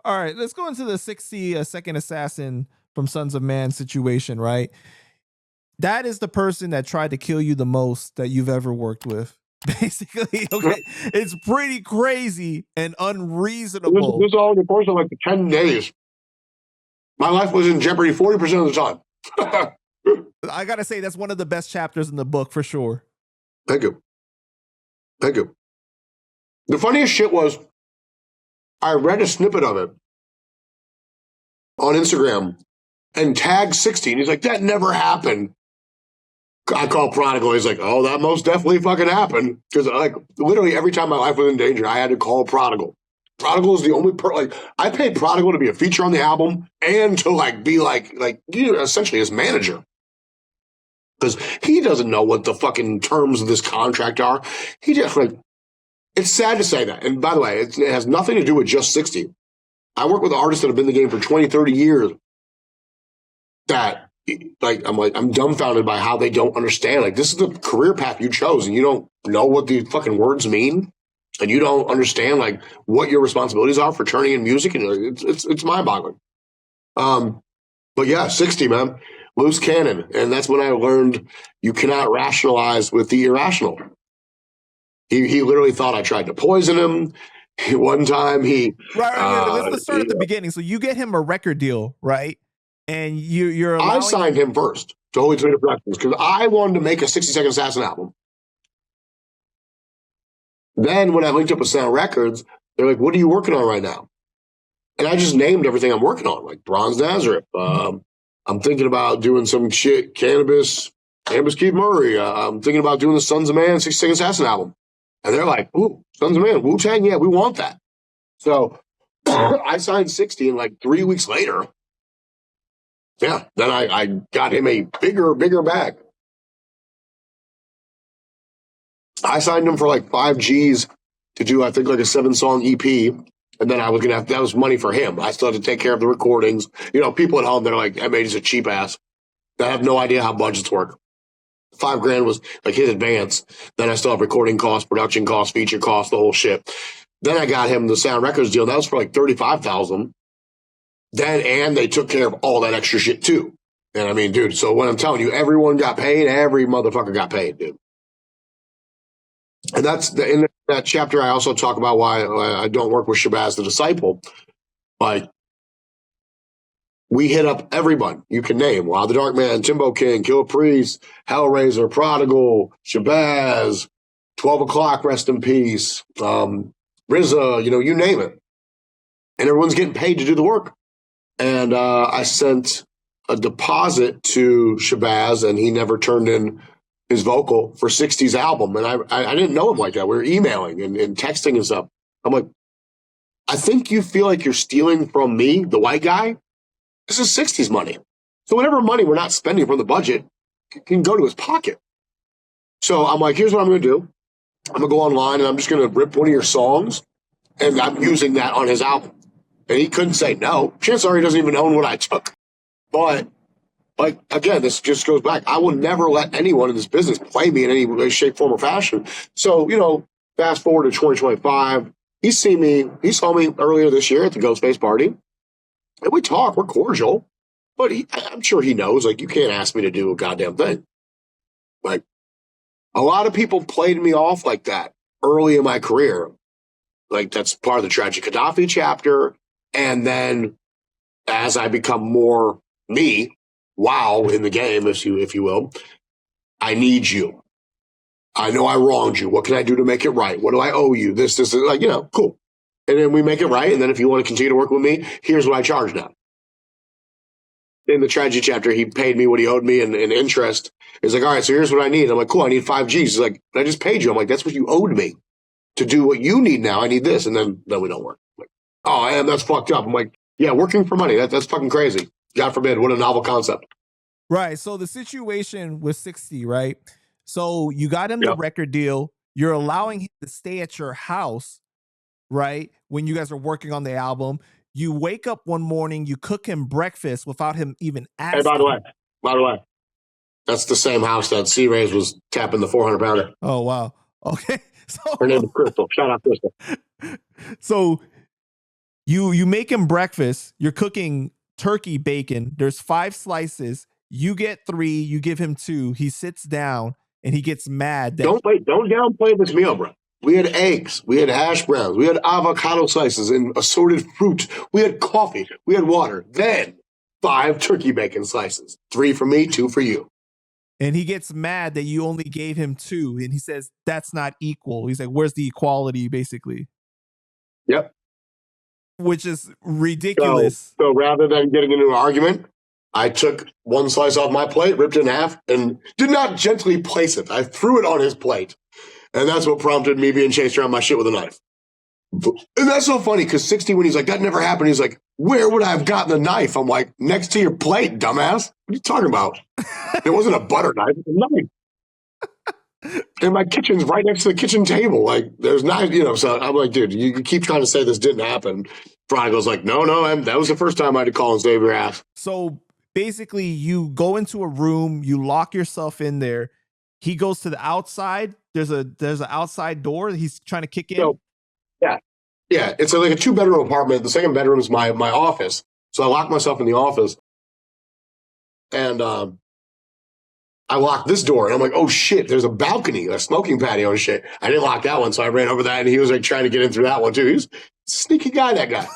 All right, let's go into the 60-second assassin from Sons of Man situation, right? That is the person that tried to kill you the most that you've ever worked with. Basically, okay, it's pretty crazy and unreasonable. This all in the course of like 10 days. My life was in jeopardy 40% of the time. I gotta say, that's one of the best chapters in the book for sure. Thank you. Thank you. The funniest shit was I read a snippet of it on Instagram and tagged 60. And he's like, that never happened. I call Prodigal. He's like, oh, that most definitely fucking happened. Because like literally every time my life was in danger, I had to call Prodigal. Prodigal is the only I paid Prodigal to be a feature on the album and to like be like you know, essentially his manager. Because he doesn't know what the fucking terms of this contract are. He just like, it's sad to say that. And by the way, it has nothing to do with just 60. I work with artists that have been in the game for 20, 30 years that I'm dumbfounded by how they don't understand. Like, this is the career path you chose and you don't know what the fucking words mean and you don't understand like what your responsibilities are for turning in music. And it's mind boggling. But yeah, 60, man, loose cannon. And that's when I learned you cannot rationalize with the irrational. He literally thought I tried to poison him. One time right. Let's start at the beginning. So you get him a record deal, right? And you're I signed him first to Holy Tomato Productions because I wanted to make a 60-second assassin album. Then when I linked up with Sound Records, they're like, what are you working on right now? And I just named everything I'm working on, like Bronze Nazareth. I'm thinking about doing some shit, Canibus, Keith Murray. I'm thinking about doing the Sons of Man 60-second assassin album. And they're like, ooh, Sons of Man, Wu-Tang, yeah, we want that. So I signed 60 and like 3 weeks later, yeah, then I got him a bigger bag. I signed him for like 5 G's to do, I think, like a 7-song EP. And then I was going to have, that was money for him. I still had to take care of the recordings. You know, people at home that are like, I mean, he's a cheap ass. That have no idea how budgets work. $5,000 was like his advance. Then I still have recording costs, production costs, feature costs, the whole shit. Then I got him the Sound Records deal. That was for like $35,000. Then, and they took care of all that extra shit too. And I mean, dude, so when I'm telling you, everyone got paid, every motherfucker got paid, dude. And that's in that chapter. I also talk about why I don't work with Shabazz the Disciple. Like, we hit up everyone you can name. Wild the Dark Man, Timbo King, Kill Priest, Hellraiser, Prodigal, Shabazz, 12 O'Clock, rest in peace, RZA, you know, you name it. And everyone's getting paid to do the work. And I sent a deposit to Shabazz, and he never turned in his vocal for 60's album. And I didn't know him like that. We were emailing and texting and stuff. I'm like, I think you feel like you're stealing from me, the white guy. This is 60's money. So whatever money we're not spending from the budget can go to his pocket. So I'm like, here's what I'm going to do. I'm going to go online and I'm just going to rip one of your songs, and I'm using that on his album. And he couldn't say no. Chances are he doesn't even own what I took. But, like, again, this just goes back. I will never let anyone in this business play me in any way, shape, form, or fashion. So, you know, fast forward to 2025. He saw me earlier this year at the Ghostface party. And we talk, we're cordial. But I'm sure he knows, like, you can't ask me to do a goddamn thing. Like, a lot of people played me off like that early in my career. Like, that's part of the Tragic Gaddafi chapter. And then as I become more me, wow, in the game, if you will, I need you. I know I wronged you. What can I do to make it right? What do I owe you? This, like, you know, cool. And then we make it right. And then if you want to continue to work with me, here's what I charge now. In the tragedy chapter, he paid me what he owed me in interest. He's like, all right, so here's what I need. I'm like, cool, I need 5 Gs. He's like, but I just paid you. I'm like, that's what you owed me. To do what you need now, I need this. And then we don't work. I'm like, oh, I am. That's fucked up. I'm like, yeah, working for money. That's fucking crazy. God forbid. What a novel concept. Right. So the situation with 60, right? So you got him the record deal. You're allowing him to stay at your house, right? When you guys are working on the album. You wake up one morning, you cook him breakfast without him even asking. Hey, by the way, that's the same house that C-Rays was tapping the 400-pounder. Oh, wow. Okay. Her name is Crystal. Shout out Crystal. So you make him breakfast. You're cooking turkey bacon. There's 5 slices. You get 3. You give him 2. He sits down and he gets mad. Don't downplay this meal, bro. We had eggs. We had hash browns. We had avocado slices and assorted fruit. We had coffee. We had water. Then 5 turkey bacon slices. 3 for me, 2 for you. And he gets mad that you only gave him 2. And he says, that's not equal. He's like, where's the equality, basically? Yep. Which is ridiculous. So rather than getting into an argument, I took 1 slice off my plate, ripped it in half, and did not gently place it. I threw it on his plate. And that's what prompted me being chased around my shit with a knife. And that's so funny because 60, when he's like, that never happened, he's like, where would I have gotten the knife? I'm like, next to your plate, dumbass. What are you talking about? It wasn't a butter knife, it was a knife. And my kitchen's right next to the kitchen table. Like, there's knives, so I'm like, dude, you keep trying to say this didn't happen. Prodigal's like, no, that was the first time I had to call and save your ass. So basically, you go into a room, you lock yourself in there. He goes to the outside. There's an outside door that he's trying to kick in. So, yeah. It's like a 2-bedroom apartment. The second bedroom is my office. So I lock myself in the office, and I locked this door, and I'm like, oh shit, there's a balcony, a smoking patio and shit. I didn't lock that one, so I ran over that, and he was like trying to get in through that one too. He's a sneaky guy, that guy.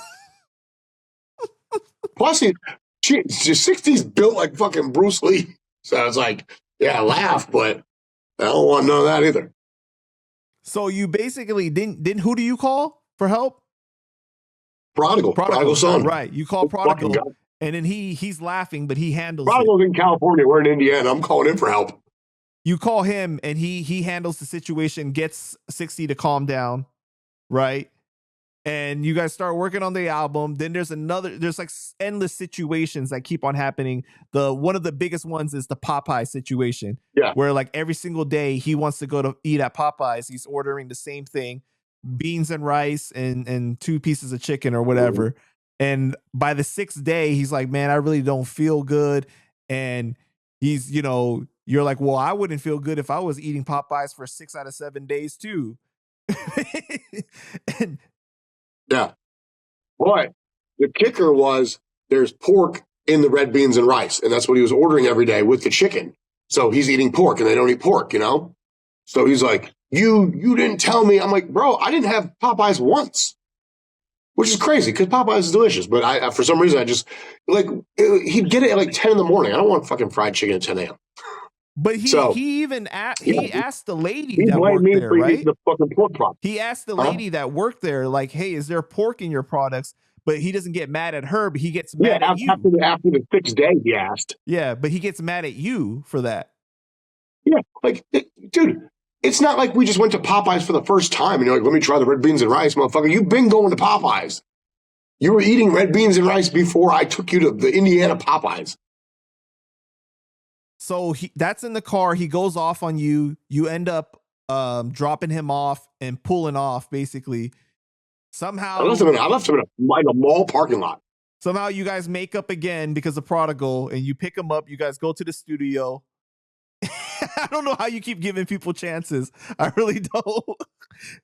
Plus, 60's built like fucking Bruce Lee. So it's like, yeah, I laugh, but I don't want none of that either. So you basically didn't who do you call for help? Prodigal son. Right. You call Prodigal, and then he's laughing, but he handles Prodigal's in California. We're in Indiana. I'm calling in for help. You call him, and he handles the situation, gets 60 to calm down, right? And you guys start working on the album. Then there's like endless situations that keep on happening. One of the biggest ones is the Popeye situation. Yeah. Where like every single day he wants to go to eat at Popeyes. He's ordering the same thing, beans and rice and 2 pieces of chicken or whatever. Mm-hmm. And by the 6th day, he's like, man, I really don't feel good. And he's, you're like, well, I wouldn't feel good if I was eating Popeyes for 6 out of 7 days too. And yeah. Boy, the kicker was there's pork in the red beans and rice. And that's what he was ordering every day with the chicken. So he's eating pork and they don't eat pork, So he's like, you didn't tell me. I'm like, bro, I didn't have Popeyes once, which is crazy because Popeyes is delicious. But I for some reason, I just he'd get it at like 10 in the morning. I don't want fucking fried chicken at 10 a.m. But he asked the lady that worked there, right? The fucking pork product. He asked the lady that worked there, like, "Hey, is there pork in your products?" But he doesn't get mad at her, but he gets mad at you. After the 6th day, he asked. Yeah, but he gets mad at you for that. Yeah, dude, it's not like we just went to Popeyes for the first time and you're like, "Let me try the red beans and rice, motherfucker." You've been going to Popeyes. You were eating red beans and rice before I took you to the Indiana Popeyes. So that's in the car. He goes off on you. You end up dropping him off and pulling off, basically. Somehow I left him in a mall parking lot. Somehow you guys make up again because of Prodigal, and you pick him up. You guys go to the studio. I don't know how you keep giving people chances. I really don't.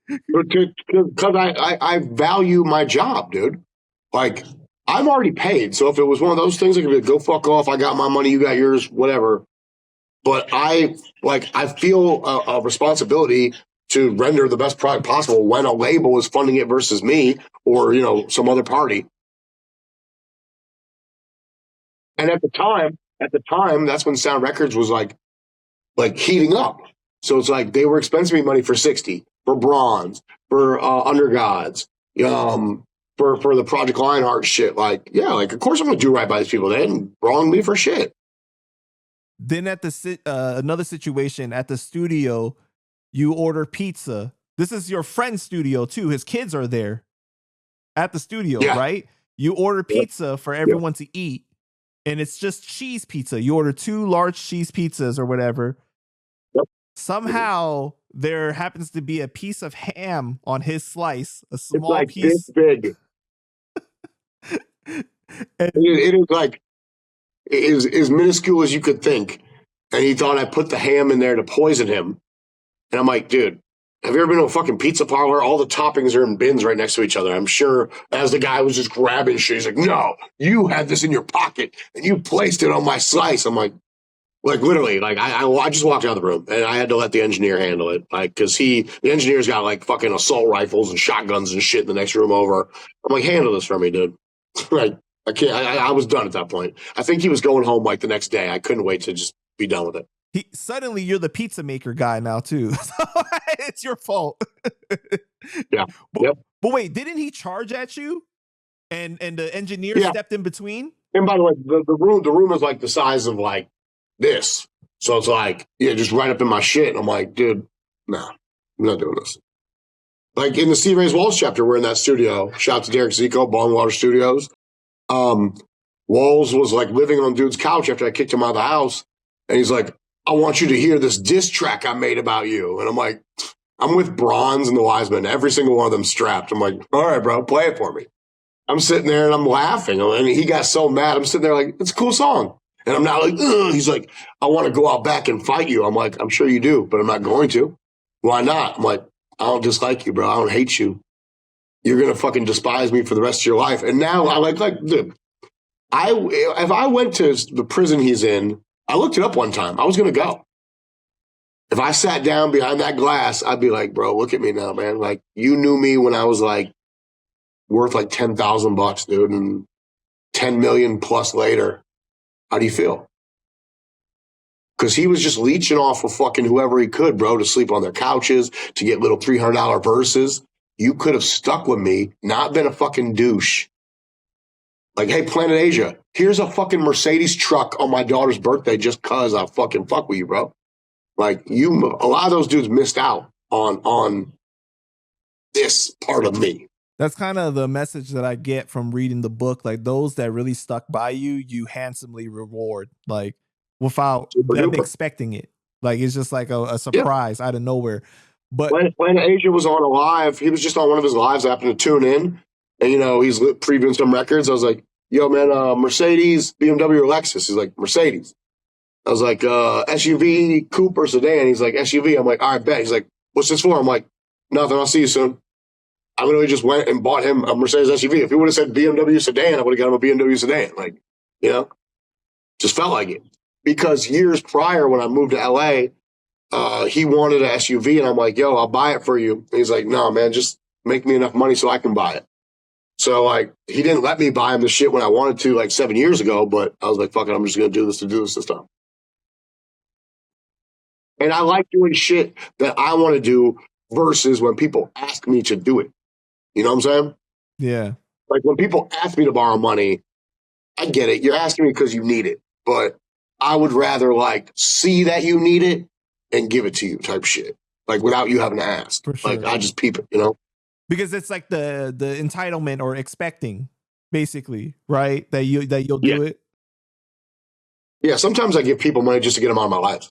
Because I value my job, dude. Like, I'm already paid. So if it was one of those things, I could be like, go fuck off. I got my money. You got yours, whatever. But I feel a responsibility to render the best product possible when a label is funding it versus me or, some other party. And at the time, that's when Sound Records was like heating up. So it's like they were expensing me money for 60, for Bronze, for Undergods, for the Project Lionheart shit. Of course I'm gonna do right by these people. They didn't wrong me for shit. Then at another situation at the studio, you order pizza. This is your friend's studio too. His kids are there at the studio, right? You order pizza for everyone to eat, and it's just cheese pizza. You order 2 large cheese pizzas or whatever. Yep. Somehow there happens to be a piece of ham on his slice, a small it's piece. This big. It is like as minuscule as you could think. And he thought I put the ham in there to poison him. And I'm like, dude, Have you ever been to a fucking pizza parlor? All the toppings are in bins right next to each other. I'm sure as the guy was just grabbing shit, he's like, no, you had this in your pocket and you placed it on my slice. I'm like literally, like I just walked out of the room and I had to let the engineer handle it. Like, cause the engineer's got like fucking assault rifles and shotguns and shit in the next room over. I'm like, handle this for me, dude. Like, I can't, I was done at that point. I think he was going home like the next day. I couldn't wait to just be done with it. Suddenly you're the pizza maker guy now too. So it's your fault. Yeah. But wait, didn't he charge at you? And the engineer stepped in between? And by the way, the room is like the size of like this. So it's like, yeah, just right up in my shit. And I'm like, dude, nah, I'm not doing this. Like in the C. Ray's Walls chapter, we're in that studio. Shout out to Derek Zico, Ballingwater Studios. Walls was like living on dude's couch after I kicked him out of the house. And he's like, I want you to hear this diss track I made about you. And I'm like, I'm with Bronze and the Wiseman. Every single one of them strapped. I'm like, all right, bro, play it for me. I'm sitting there and I'm laughing. And he got so mad. I'm sitting there like, it's a cool song. And I'm not like, ugh. He's like, I want to go out back and fight you. I'm like, I'm sure you do, but I'm not going to. Why not? I'm like, I don't dislike you, bro. I don't hate you. You're going to fucking despise me for the rest of your life. And now I like, dude, if I went to the prison he's in, I looked it up one time. I was going to go. If I sat down behind that glass, I'd be like, bro, look at me now, man. Like, you knew me when I was like worth like $10,000, dude, and 10 million plus later. How do you feel? Because he was just leeching off of fucking whoever he could, bro, to sleep on their couches, to get little $300 verses. You could have stuck with me, not been a fucking douche. Like, hey, Planet Asia, here's a fucking Mercedes truck on my daughter's birthday just cause I fucking fuck with you, bro. Like, a lot of those dudes missed out on this part of me. That's kind of the message that I get from reading the book. Like, those that really stuck by you, you handsomely reward, like, without them expecting it. Like, it's just like a surprise out of nowhere. But when Asia was on a live, he was just on one of his lives. I happened to tune in, and he's previewing some records. I was like, "Yo, man, Mercedes, BMW, or Lexus?" He's like, "Mercedes." I was like, "SUV, coupe, or sedan?" He's like, "SUV." I'm like, "All right, bet." He's like, "What's this for?" I'm like, "Nothing. I'll see you soon." I literally just went and bought him a Mercedes SUV. If he would have said BMW sedan, I would have got him a BMW sedan. Like, just felt like it. Because years prior, when I moved to LA, he wanted an SUV, and I'm like, "Yo, I'll buy it for you." And he's like, "No, man, just make me enough money so I can buy it." So, like, he didn't let me buy him the shit when I wanted to, like 7 years ago. But I was like, "Fuck it, I'm just gonna do this time." And I like doing shit that I want to do versus when people ask me to do it. You know what I'm saying? Yeah. Like, when people ask me to borrow money, I get it. You're asking me because you need it. But I would rather, like, see that you need it and give it to you type shit. Like, without you having to ask. For sure. Like, I just peep it, Because it's like the entitlement or expecting, basically, right? That you'll do it. Yeah, sometimes I give people money just to get them out of my life.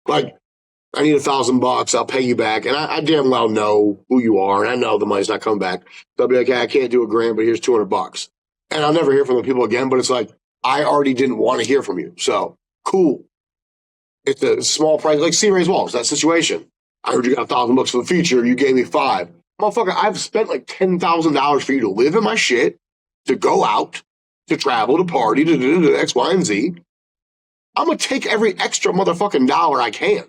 Like, I need $1,000. I'll pay you back. And I damn well know who you are. And I know the money's not coming back. So I'll be like, hey, I can't do $1,000, but here's $200. And I'll never hear from the people again. But it's like, I already didn't want to hear from you. So cool. It's a small price, like C. Ray's Walls, that situation. I heard you got $1,000 for the feature. You gave me $5,000. Motherfucker, I've spent like $10,000 for you to live in my shit, to go out, to travel, to party, to do X, Y, and Z. I'm going to take every extra motherfucking dollar I can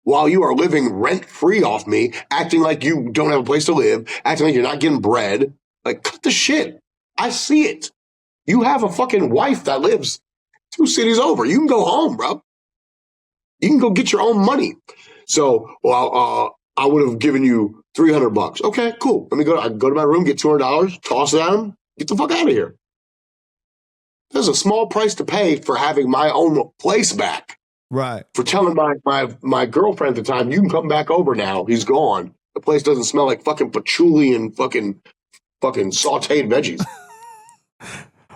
while you are living rent-free off me, acting like you don't have a place to live, acting like you're not getting bread. Like, cut the shit. I see it. You have a fucking wife that lives 2 cities over. You can go home, bro. You can go get your own money. So, I would have given you $300. Okay, cool. Let me go. I go to my room, get $200, toss it at him, get the fuck out of here. There's a small price to pay for having my own place back. Right. For telling my girlfriend at the time, you can come back over now. He's gone. The place doesn't smell like fucking patchouli and fucking sauteed veggies.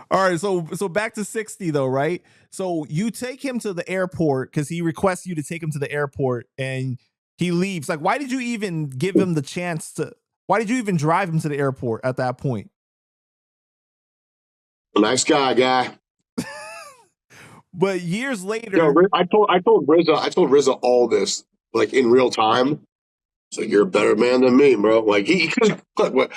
All right, so back to 60 though, right? So you take him to the airport because he requests you to take him to the airport, and he leaves. Like, why did you even give him the chance to? Why did you even drive him to the airport at that point? Nice guy. But years later, I told RZA all this. like in real time. So you're a better man than me, bro. Like look,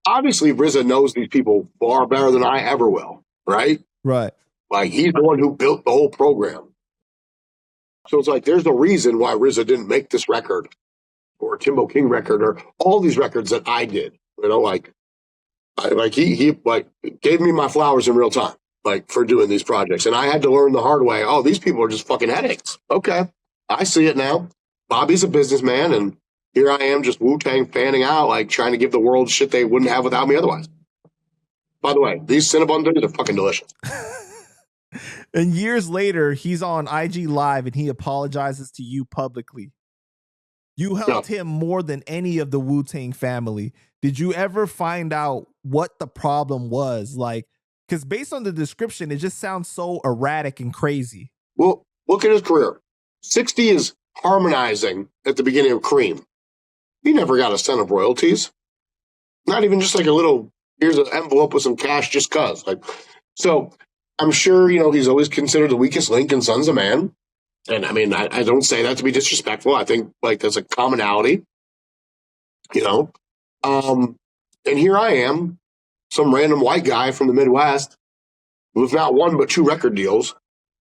obviously RZA knows these people far better than I ever will, right? Right. Like he's the one who built the whole program. So it's like there's a reason why RZA didn't make this record or Timbo King record or all these records that I did. You know, he like gave me my flowers in real time, like for doing these projects. And I had to learn the hard way. Oh, these people are just fucking headaches. Okay. I see it now. Bobby's a businessman and here I am just Wu-Tang fanning out, like trying to give the world shit they wouldn't have without me otherwise. By the way, these Cinnabon dudes are fucking delicious. And years later, he's on IG Live and he apologizes to you publicly. You helped him more than any of the Wu-Tang family. Did you ever find out what the problem was? Like, because based on the description, it just sounds so erratic and crazy. Well, look at his career. 60 is harmonizing at the beginning of Cream. He never got a cent of royalties. Not even just like a little, here's an envelope with some cash just cuz. Like, so I'm sure, you know, he's always considered the weakest link in Sons of Man. And I mean, I don't say that to be disrespectful. I think like there's a commonality, you know. And here I am, some random white guy from the Midwest with not one but two record deals,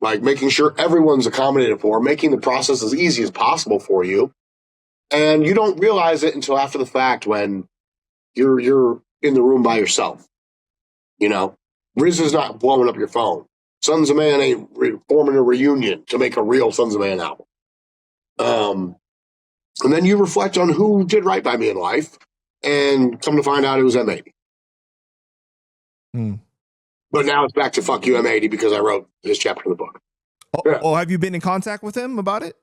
like making sure everyone's accommodated for, making the process as easy as possible for you. And you don't realize it until after the fact when you're in the room by yourself. You know, RZA's not blowing up your phone. Sons of Man ain't forming a reunion to make a real Sons of Man album. And then you reflect on who did right by me in life and come to find out it was M80. But now it's back to fuck you, M80, because I wrote this chapter in the book. Oh, have you been in contact with him about it?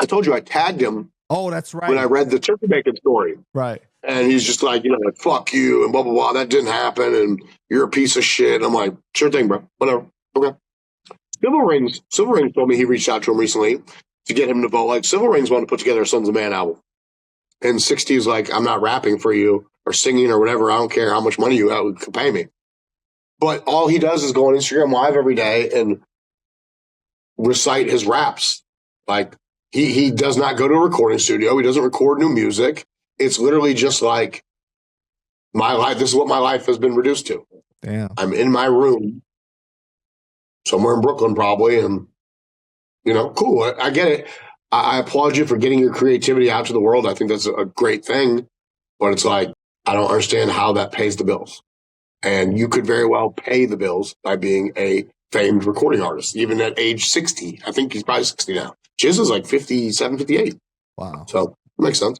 I told you I tagged him. Oh, that's right. When I read the turkey bacon story. Right. And he's just like, you know, like, fuck you and blah, blah, blah. That didn't happen. And you're a piece of shit. And I'm like, sure thing, bro. Whatever. Okay. Silver Rings told me he reached out to him recently to get him to vote. Like, Silver Rings wanted to put together a Sons of Man album. And 60 is like, I'm not rapping for you or singing or whatever. I don't care how much money you could pay me. But all he does is go on Instagram Live every day and recite his raps. Like, he does not go to a recording studio. He doesn't record new music. It's literally just like my life. This is what my life has been reduced to. Damn. I'm in my room somewhere in Brooklyn probably. And, you know, cool. I get it. I applaud you for getting your creativity out to the world. I think that's a great thing. But it's like, I don't understand how that pays the bills. And you could very well pay the bills by being a famed recording artist, even at age 60. I think he's probably 60 now. Jizz is like 57, 58. Wow. So it makes sense.